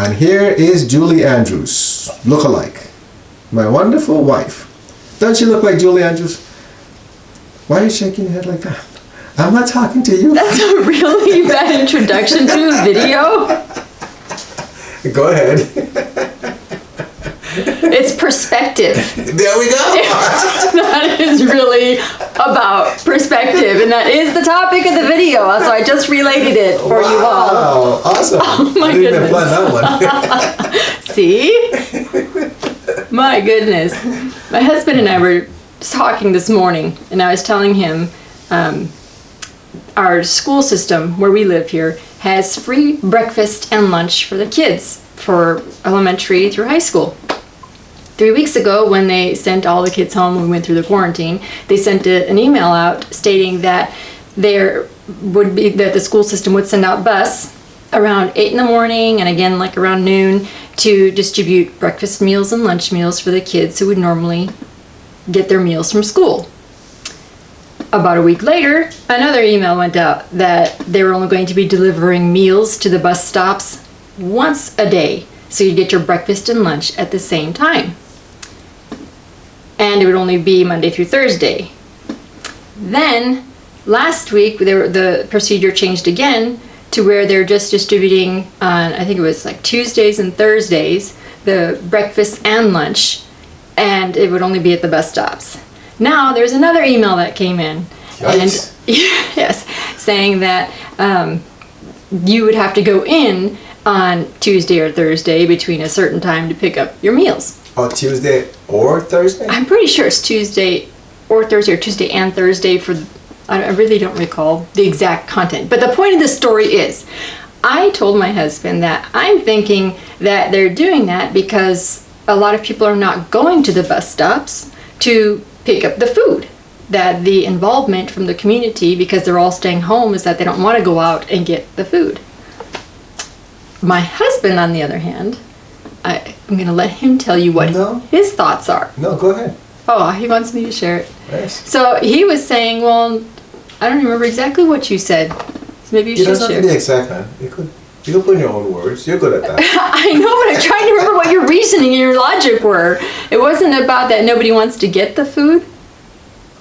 And here is Julie Andrews, look-alike. My wonderful wife. Don't she look like Julie Andrews? Why are you shaking your head like that? I'm not talking to you. That's a really bad introduction to a video. Go ahead. It's perspective. There we go. That is really about perspective, and that is the topic of the video. So I just related it for you all. Wow, awesome. Oh my I didn't goodness. even plan that one. See? My goodness. My husband and I were talking this morning, and I was telling him our school system where we live here has free breakfast and lunch for the kids for elementary through high school. 3 weeks ago, when they sent all the kids home when we went through the quarantine, they sent an email out stating that that the school system would send out bus around 8 in the morning and again like around noon to distribute breakfast meals and lunch meals for the kids who would normally get their meals from school. About a week later, another email went out that they were only going to be delivering meals to the bus stops once a day, so you get your breakfast and lunch at the same time. And it would only be Monday through Thursday. Then, last week, the procedure changed again to where they're just distributing on, I think it was like Tuesdays and Thursdays, the breakfast and lunch, and it would only be at the bus stops. Now, there's another email that came in. Yikes. And yes, saying that you would have to go in on Tuesday or Thursday between a certain time to pick up your meals. Oh, Tuesday or Thursday? I'm pretty sure it's Tuesday or Thursday, or Tuesday and Thursday I really don't recall the exact content. But the point of the story is, I told my husband that I'm thinking that they're doing that because a lot of people are not going to the bus stops to pick up the food. That the involvement from the community, because they're all staying home, is that they don't want to go out and get the food. My husband, on the other hand, I'm going to let him tell you what his thoughts are. No, go ahead. Oh, he wants me to share it. Yes. So he was saying, well, I don't remember exactly what you said. So maybe you should doesn't share. have to be exact, man. You could put in your own words. You're good at that. I know, but I'm trying to remember what your reasoning and your logic were. It wasn't about that nobody wants to get the food.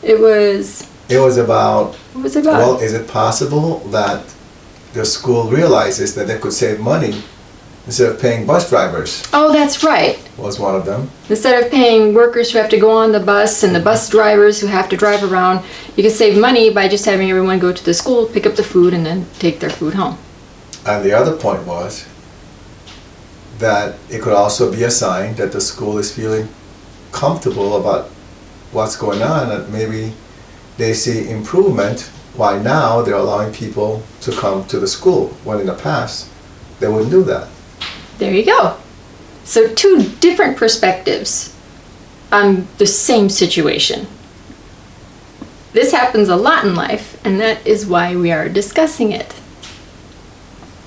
It was about... What was it about? Well, is it possible that the school realizes that they could save money instead of paying bus drivers? Oh, that's right. Was one of them. Instead of paying workers who have to go on the bus and the bus drivers who have to drive around, you can save money by just having everyone go to the school, pick up the food, and then take their food home. And the other point was that it could also be a sign that the school is feeling comfortable about what's going on, and maybe they see improvement. Why now they're allowing people to come to the school, when in the past they wouldn't do that. There you go. So 2 different perspectives on the same situation. This happens a lot in life, and that is why we are discussing it.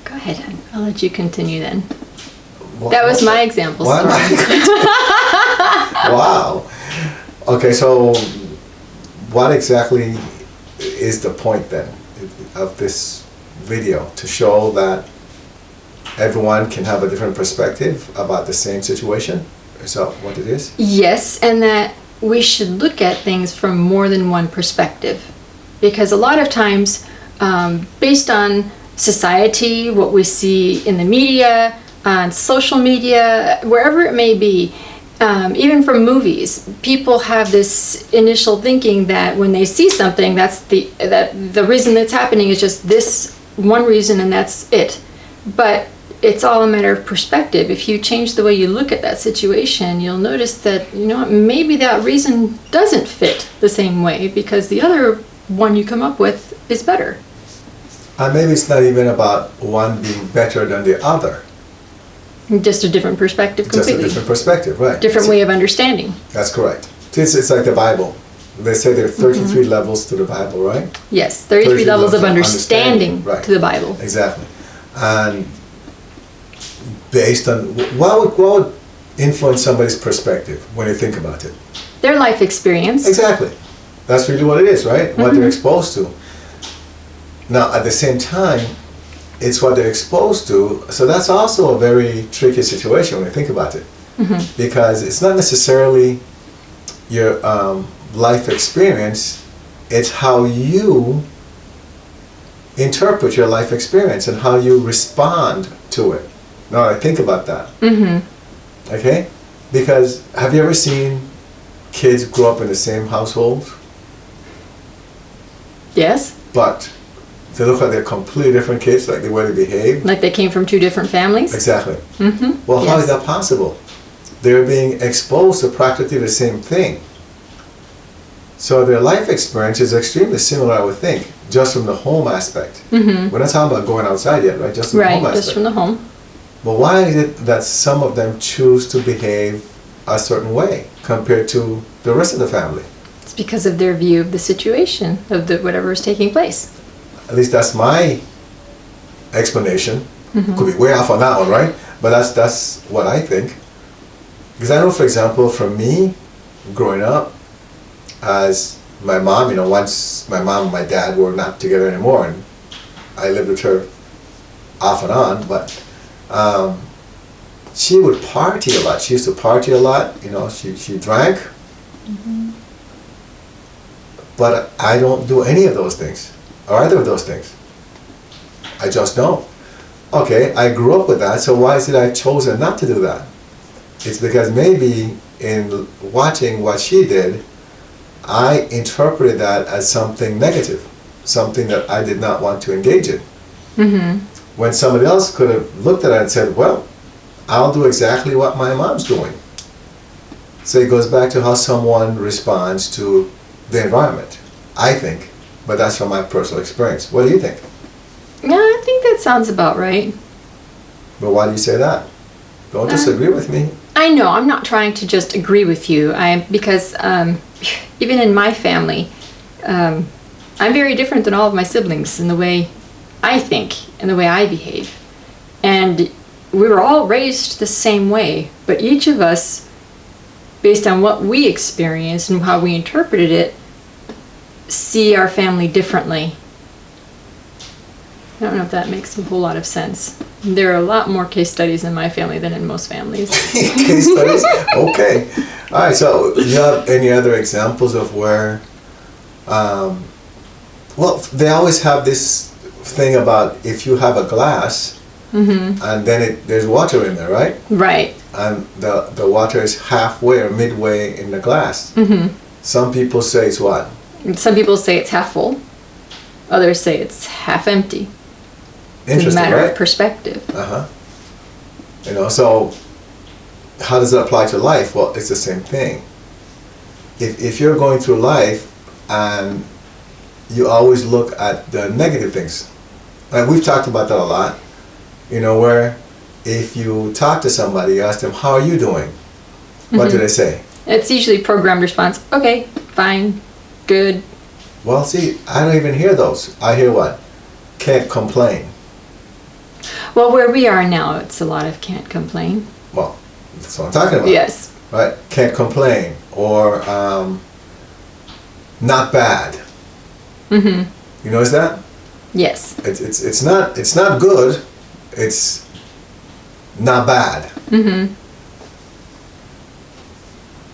Go ahead, I'll let you continue then. That was my example. Wow. Okay, so what exactly is the point then of this video? To show that everyone can have a different perspective about the same situation? Is that what it is? Yes, and that we should look at things from more than one perspective. Because a lot of times, based on society, what we see in the media, on social media, wherever it may be, even from movies, people have this initial thinking that when they see something, that the reason that's happening is just this one reason and that's it. But it's all a matter of perspective. If you change the way you look at that situation, you'll notice that, maybe that reason doesn't fit the same way because the other one you come up with is better. And maybe it's not even about one being better than the other. Just a different perspective completely. Just a different perspective, right. Different way of understanding. That's correct. It's like the Bible. They say there are 33 levels to the Bible, right? Yes, 33 levels of understanding right. to the Bible. Exactly. And based on, what would influence somebody's perspective when you think about it? Their life experience. Exactly. That's really what it is, right? What they're exposed to. Now, at the same time, it's what they're exposed to. So that's also a very tricky situation when you think about it. Because it's not necessarily your life experience, it's how you interpret your life experience and how you respond to it. Now I think about that. Okay? Because have you ever seen kids grow up in the same household, Yes. but they look like they're completely different kids, like the way they behave? Like they came from two different families? Exactly. Well, how is that possible? They're being exposed to practically the same thing. So their life experience is extremely similar, I would think, just from the home aspect. We're not talking about going outside yet, right? Just from the home Right, aspect. just from the home. But why is it that some of them choose to behave a certain way compared to the rest of the family? It's because of their view of the situation, of the whatever is taking place. At least that's my explanation. Could be way off on that one, right? But that's what I think. Because I know, for example, for me, growing up, as my mom, once my mom and my dad were not together anymore, and I lived with her off and on, but she would party a lot. She used to party a lot, she drank. But I don't do any of those things, or either of those things. I just don't. Okay, I grew up with that, so why is it I've chosen not to do that? It's because maybe in watching what she did, I interpreted that as something negative, something that I did not want to engage in. When somebody else could have looked at it and said, well, I'll do exactly what my mom's doing. So it goes back to how someone responds to the environment, I think, but that's from my personal experience. What do you think? Yeah, I think that sounds about right. But why do you say that? Don't disagree with me. I know, I'm not trying to just agree with you. Because even in my family, I'm very different than all of my siblings in the way I think and the way I behave. And we were all raised the same way, but each of us, based on what we experienced and how we interpreted it, see our family differently. I don't know if that makes a whole lot of sense. There are a lot more case studies in my family than in most families. Case studies? Okay. All right, so you have any other examples of where, well, they always have this thing about if you have a glass and then there's water in there, right? Right. And the water is halfway or midway in the glass. Some people say it's what? Some people say it's half full. Others say it's half empty. It's a Interesting, matter right? of perspective. So how does it apply to life? Well, it's the same thing. If you're going through life and you always look at the negative things, and we've talked about that a lot, where if you talk to somebody, you ask them, how are you doing? What do they say? It's usually programmed response. Okay, fine, good. Well, see, I don't even hear those. I hear what? Can't complain. Well, where we are now, it's a lot of can't complain. Well, that's what I'm talking about. Yes. Right? Can't complain. Or not bad. You notice that? Yes. It's not good. It's not bad.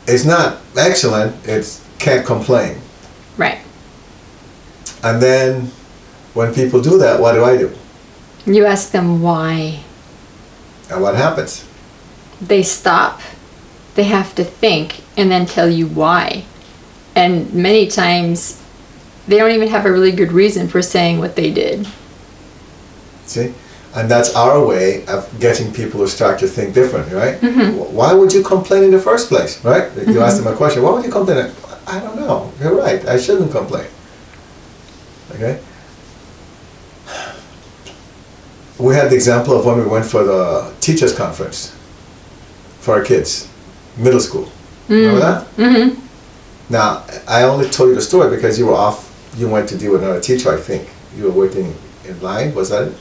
It's not excellent. It's can't complain. Right. And then when people do that, what do? You ask them why. And what happens? They stop. They have to think and then tell you why. And many times they don't even have a really good reason for saying what they did. See? And that's our way of getting people to start to think differently, right? Why would you complain in the first place, right? You ask them a question, why would you complain? I don't know. You're right. I shouldn't complain. Okay? We had the example of when we went for the teachers' conference for our kids, middle school. Remember that? Now, I only told you the story because you were off. You went to deal with another teacher, I think. You were waiting in line, was that it?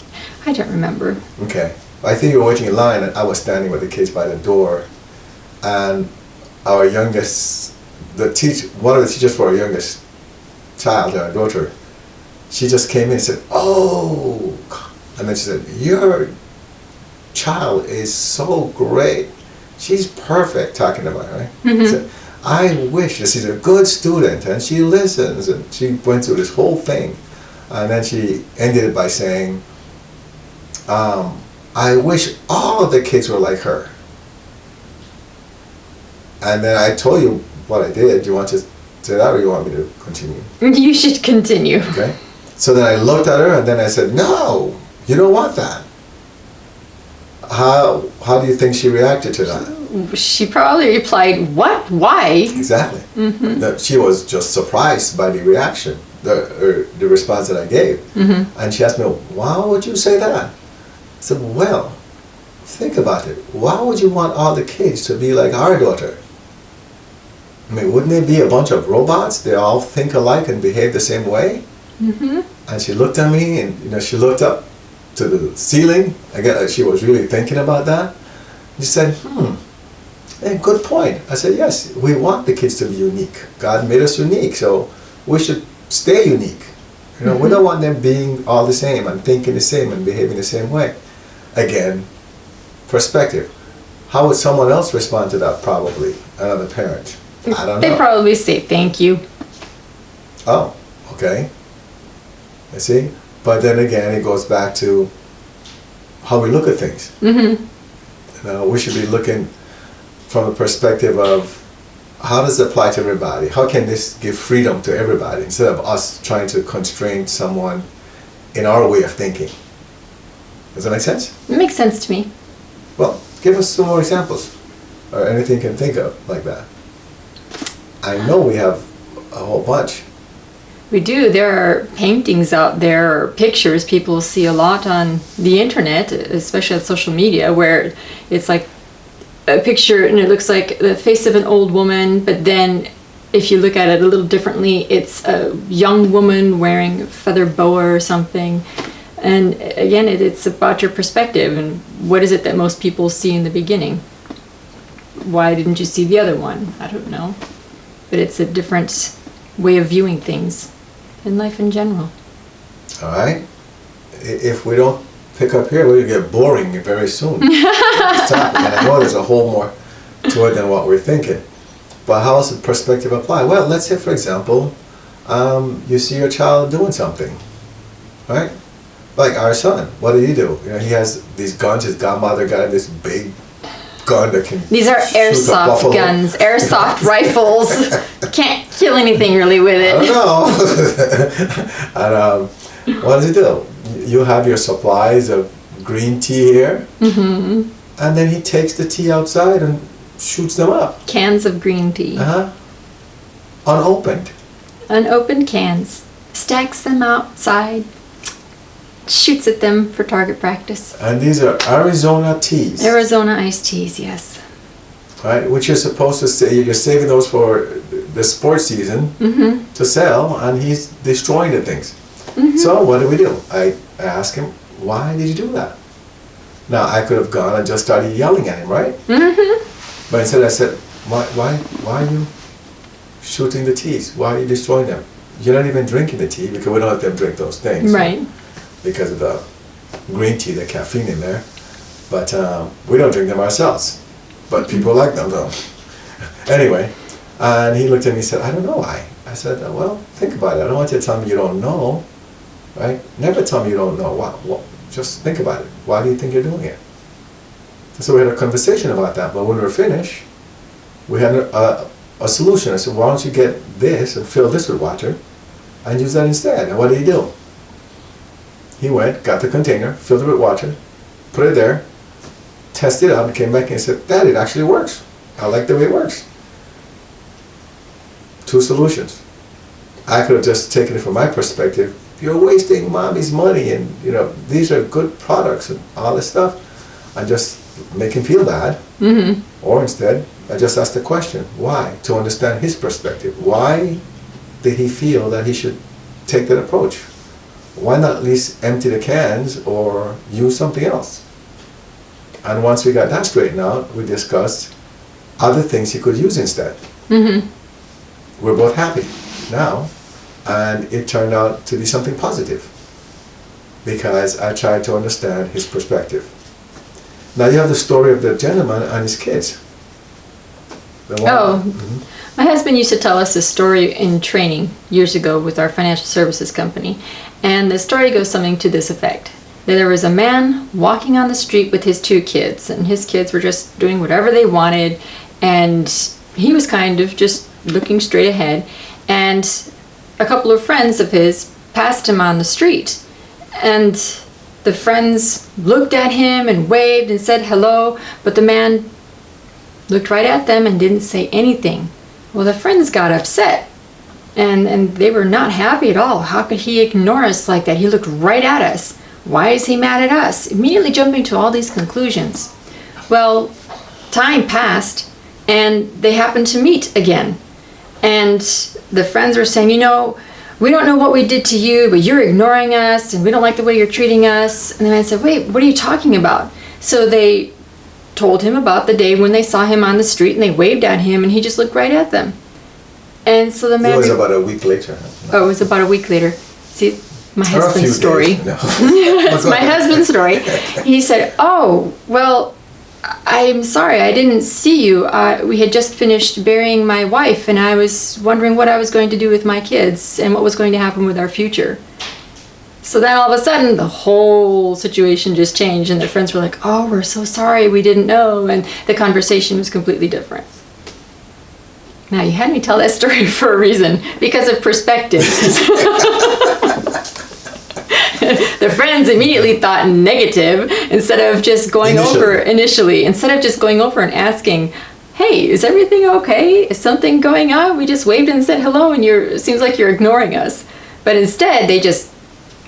I don't remember. Okay. I think you were waiting in line and I was standing with the kids by the door. And our youngest, one of the teachers for our youngest child, our daughter, she just came in and said, oh, And then she said, your child is so great. She's perfect, talking about her, right? Mm-hmm. Said, I wish, she's a good student and she listens, and she went through this whole thing. And then she ended it by saying, I wish all of the kids were like her. And then I told you what I did. Do you want to say that, or you want me to continue? You should continue. Okay. So then I looked at her and then I said, no, you don't want that. How do you think she reacted to that? She probably replied, what? Why? Exactly. Mm-hmm. That she was just surprised by the reaction, the response that I gave. Mm-hmm. And she asked me, why would you say that? I said, well, think about it. Why would you want all the kids to be like our daughter? I mean, wouldn't they be a bunch of robots? They all think alike and behave the same way? Mm-hmm. And she looked at me, and she looked up to the ceiling. I guess she was really thinking about that. She said, hey, good point. I said, yes, we want the kids to be unique. God made us unique, so we should stay unique. We don't want them being all the same and thinking the same and behaving the same way. Again, perspective. How would someone else respond to that? Probably another parent. I don't know. They probably say thank you. Oh, okay. You see? But then again, it goes back to how we look at things. Mm-hmm. We should be looking from the perspective of how does it apply to everybody? How can this give freedom to everybody instead of us trying to constrain someone in our way of thinking? Does that make sense? It makes sense to me. Well, give us some more examples or anything you can think of like that. I know we have a whole bunch. We do. There are paintings out there, or pictures people see a lot on the internet, especially on social media, where it's like a picture and it looks like the face of an old woman, but then if you look at it a little differently, it's a young woman wearing a feather boa or something. And again, it's about your perspective and what is it that most people see in the beginning. Why didn't you see the other one? I don't know. But it's a different way of viewing things in life in general. All right? If we don't pick up here, we'll get boring very soon. Stop. And I know there's a whole more to it than what we're thinking. But how does the perspective apply? Well, let's say, for example, you see your child doing something, right? Like our son, what did he do? He has these guns. His godmother got him this big gun that can. These are shoot a airsoft buffalo. guns, airsoft rifles. Can't kill anything really with it. I don't know. And what does he do? You have your supplies of green tea here, and then he takes the tea outside and shoots them up. Cans of green tea. Unopened. Unopened cans. Stacks them outside. Shoots at them for target practice. And these are Arizona teas. Arizona iced teas, yes. Right, which you're supposed to say, you're saving those for the sports season to sell, and he's destroying the things. So what do? I asked him, why did you do that? Now, I could have gone and just started yelling at him, right? But instead I said, why are you shooting the teas? Why are you destroying them? You're not even drinking the tea, because we don't let them drink those things. Right. Because of the green tea, the caffeine in there. But we don't drink them ourselves. But people like them though. Anyway, and he looked at me and said, I don't know why. I said, well, think about it. I don't want you to tell me you don't know, right? Never tell me you don't know. What? Just think about it. Why do you think you're doing it? So we had a conversation about that. But when we were finished, we had a solution. I said, why don't you get this and fill this with water and use that instead? And what did he do? He went, got the container, filled it with water, put it there, tested it out, and came back and said, Dad, it actually works. I like the way it works. 2 solutions. I could have just taken it from my perspective. You're wasting mommy's money, and these are good products and all this stuff, and just make him feel bad. Or instead, I just asked the question, why? To understand his perspective. Why did he feel that he should take that approach? Why not at least empty the cans or use something else? And once we got that straightened out, we discussed other things he could use instead. We're both happy now, and it turned out to be something positive. because I tried to understand his perspective. Now you have the story of the gentleman and his kids. The one, Oh, my husband used to tell us this story in training years ago with our financial services company. And the story goes something to this effect. That there was a man walking on the street with his two kids, and his kids were just doing whatever they wanted, and he was kind of just looking straight ahead. And a couple of friends of his passed him on the street. And the friends looked at him and waved and said hello, but the man looked right at them and didn't say anything. Well, the friends got upset, and they were not happy at all. How could he ignore us like that? He looked right at us. Why is he mad at us? Immediately jumping to all these conclusions. Well, time passed, and they happened to meet again. And the friends were saying, you know, we don't know what we did to you, but you're ignoring us, and we don't like the way you're treating us. And the man said, wait, what are you talking about? So they told him about the day when they saw him on the street, and they waved at him, and he just looked right at them. And so the man... It was about a week later. Oh, it was about a week later. See, my Or a husband's few story. days. No. That's my husband's story. He said, oh, well, I'm sorry, I didn't see you. We had just finished burying my wife, and I was wondering what I was going to do with my kids and what was going to happen with our future. So then all of a sudden, the whole situation just changed, and their friends were like, oh, we're so sorry, we didn't know, and the conversation was completely different. Now, you had me tell that story for a reason, because of perspective. The friends immediately thought negative instead of just going initially, instead of just going over and asking, hey, is everything okay? Is something going on? We just waved and said hello, and it seems like you're ignoring us. But instead, they just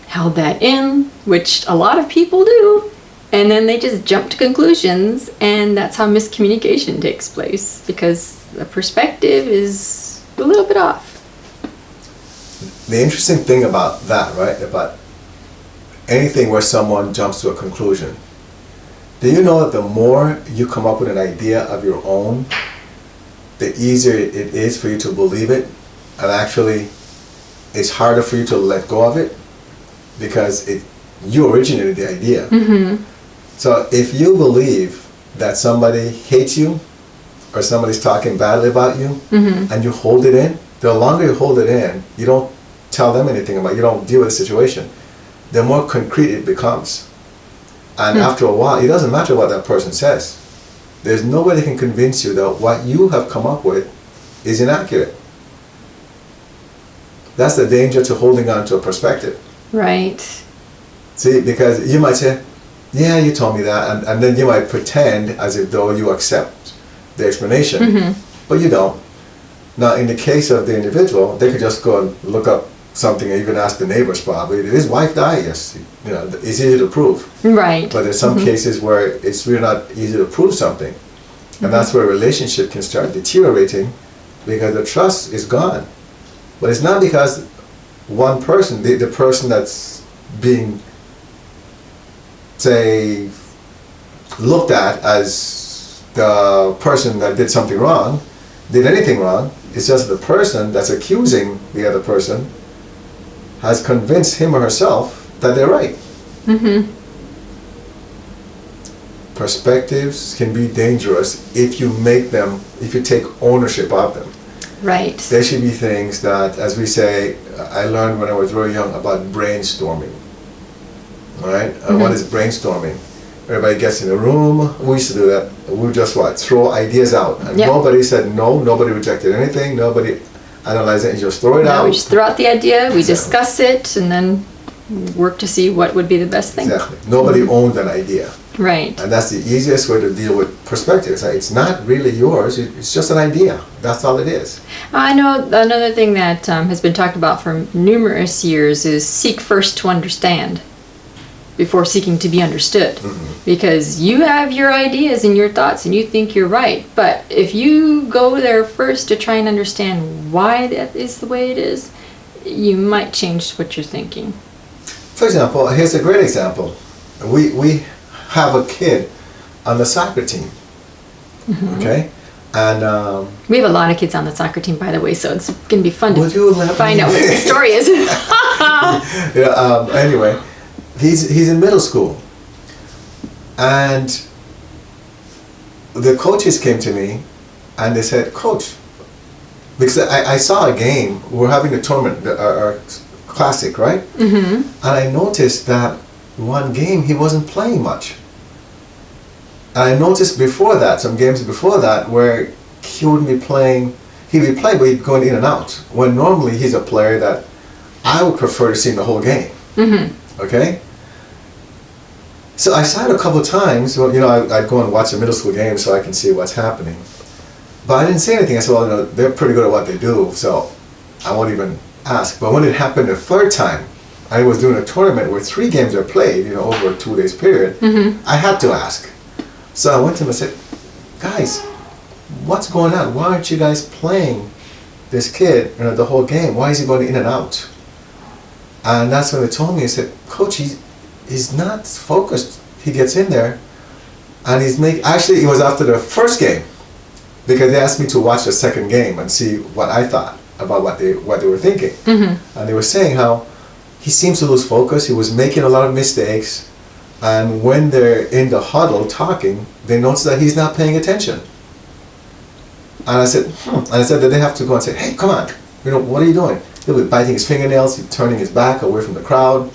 held that in, which a lot of people do, and then they just jump to conclusions, and that's how miscommunication takes place, because the perspective is a little bit off. The interesting thing about that, right, about anything where someone jumps to a conclusion, do you know that the more you come up with an idea of your own, the easier it is for you to believe it, and actually it's harder for you to let go of it, because you originated the idea. Mm-hmm. So if you believe that somebody hates you or somebody's talking badly about you, Mm-hmm. and you hold it in, the longer you hold it in, you don't tell them anything about it, you don't deal with the situation, the more concrete it becomes. And after a while, it doesn't matter what that person says. There's nobody can convince you that what you have come up with is inaccurate. That's the danger to holding on to a perspective. Right. See, because you might say, yeah, you told me that, and then you might pretend as if though you accept the explanation, Mm-hmm. but you don't. Now, in the case of the individual, they could just go and look up something, and even ask the neighbors probably, did his wife die? Yes. You know, it's easy to prove. Right. But there's some cases where it's really not easy to prove something. And that's where a relationship can start deteriorating, because the trust is gone. But it's not because one person, the person that's being, say, looked at as the person that did something wrong, did anything wrong. It's just the person that's accusing the other person has convinced him or herself that they're right. Mm-hmm. Perspectives can be dangerous if you take ownership of them. Right. There should be things that, as we say, I learned when I was very young about brainstorming. All right? And what is brainstorming? Everybody gets in a room. We used to do that. We would just throw ideas out. And nobody said no, nobody rejected anything, nobody analyzed it, and just throw it out. We just throw out the idea, we discuss it, and then work to see what would be the best thing. Exactly. Nobody owned an idea. Right. And that's the easiest way to deal with perspectives. It's not really yours, it's just an idea. That's all it is. I know another thing that has been talked about for numerous years is seek first to understand before seeking to be understood. Mm-hmm. Because you have your ideas and your thoughts and you think you're right. But if you go there first to try and understand why that is the way it is, you might change what you're thinking. For example, here's a great example. We have a kid on the soccer team, okay? And we have a lot of kids on the soccer team, by the way, so it's going to be fun to would you let find me? out what the story is. Anyway, he's in middle school. And the coaches came to me and they said, Coach, because I saw a game, we're having a tournament, our classic, right? And I noticed that one game he wasn't playing much. And I noticed before that, some games before that, where he wouldn't be playing, he'd be playing, but he'd be going in and out. When normally he's a player that I would prefer to see him the whole game. Okay? So I saw it a couple of times. Well, you know, I'd go and watch a middle school game so I can see what's happening. But I didn't say anything. I said, well, you know, they're pretty good at what they do, so I won't even ask. But when it happened the third time, I was doing a tournament where 3 games are played, you know, over a 2 days period, I had to ask. So I went to him and said, guys, what's going on? Why aren't you guys playing this kid, you know, the whole game? Why is he going in and out? And that's when they told me, I said, Coach, he's not focused. He gets in there and actually it was after the first game, because they asked me to watch the second game and see what I thought about what they were thinking. And they were saying how he seems to lose focus. He was making a lot of mistakes. And when they're in the huddle talking, they notice that he's not paying attention. And I said, And I said that they have to go and say, hey, come on, you know, what are you doing? He'll be biting his fingernails, he's turning his back away from the crowd,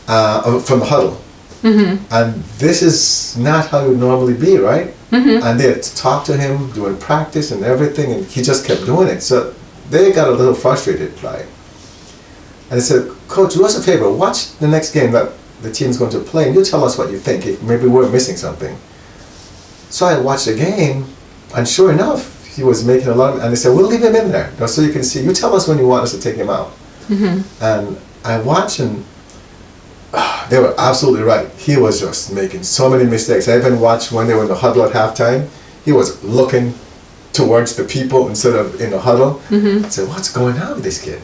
from the huddle. And this is not how it would normally be, right? And they had talked to him doing practice and everything, and he just kept doing it. So they got a little frustrated by it. And I said, Coach, do us a favor, watch the next game that the team's going to play, and you tell us what you think, if maybe we're missing something. So I watched the game, and sure enough, he was making a lot of, and they said, we'll leave him in there, so you can see, you tell us when you want us to take him out. And I watched, and they were absolutely right. He was just making so many mistakes. I even watched when they were in the huddle at halftime, he was looking towards the people instead of in the huddle. I said, what's going on with this kid?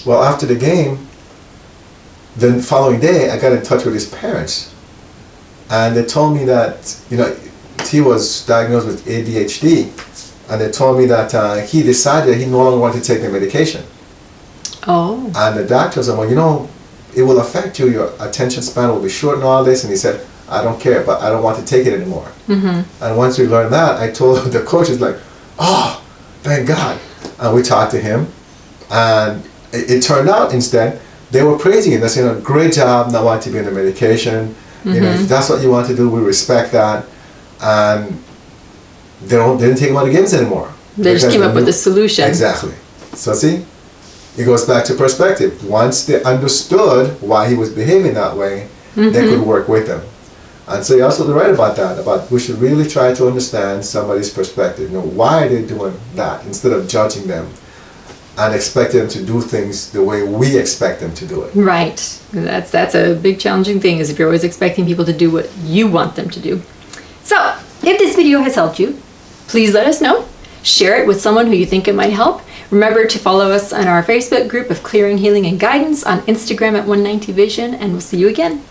Well, after the game, the following day, I got in touch with his parents, and they told me that, you know, he was diagnosed with ADHD, and they told me that he decided he no longer wanted to take the medication. Oh. And the doctor said, well, you know, it will affect you, your attention span will be short and all this, and he said, I don't care, but I don't want to take it anymore. And once we learned that, I told the coaches, like, oh, thank God. And we talked to him, and it turned out instead, they were praising him. They said, you know, great job, not wanting to be on the medication. You know, if that's what you want to do, we respect that. And they didn't take him out of games anymore. They just came up with a solution. Exactly. So see, it goes back to perspective. Once they understood why he was behaving that way, they could work with him. And so you're absolutely right about that, about we should really try to understand somebody's perspective. You know, why are they doing that, instead of judging them and expect them to do things the way we expect them to do it. Right. That's a big challenging thing, is if you're always expecting people to do what you want them to do. So, if this video has helped you, please let us know. Share it with someone who you think it might help. Remember to follow us on our Facebook group of Clearing, Healing, and Guidance, on Instagram at 190 Vision, and we'll see you again.